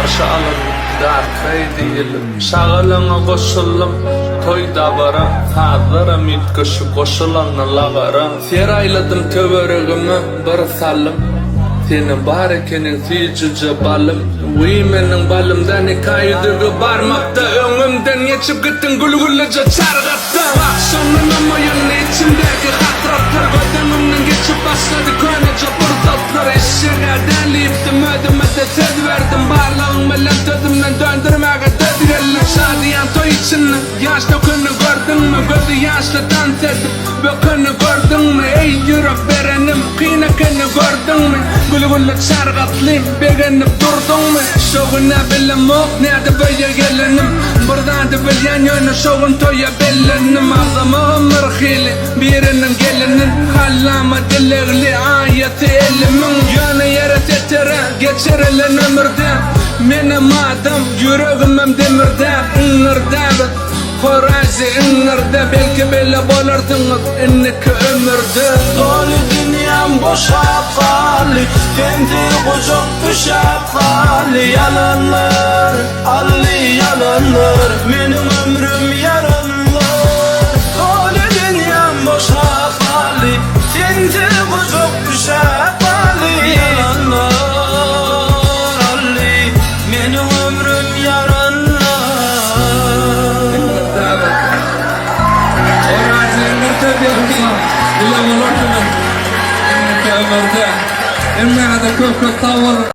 karşı alındım, darkay diyelim. Şağılana koşullum, toyda bara, hazırım itköşü koşulanla lagara. Serayladım töveregimi, bir salım. Senin bar ekenin siyicüce balım. Uymenin balımdan hikayedirgi barmakta. Öňümden geçip gittin gülgüllece çargatta. Akşamın amayın içimdeki hatratlar. Gödümümden geçip başladı köynece fırsatlar. Eşeğe deliyiptim ödüme de söz verdim. Barlağın bilen sözümden döndürmeye dedirelim. Şadiyan toy içinde yaş dökünü gördün mü? Gözü yaşlı dans edip bökünü gördün mü? Ey yürek verenim kıynakını gördün mü? Gülgülle çargatlayım beğenip durdun mu? Şoğuna bilim ok nerede böyle gelinim? Buradan da bilyen yönü şoğun toya bellenim. Ağzıma mırhili birinin gelinin. Hallama dilegli ayeti elimin. Yönü yere tetere geçirilen ömürde. Benim adım yüreğimim demirde. Ingırda Horazi ingırda. Belki bile bolurdunuz inniki ömürde. Dolu dünyam boşa kali, kendi kucak düşüp kali. Yalanlar, alli yalanlar, benim ömrüm yalanlar. Dolu dünyam boşa kali, kendi kucak düşüp kali. Yalanlar, alli, benim ömrüm yalanlar. Horazi ingırda belki bile bolurdunuz inniki ömürde. Emme hada köp tavır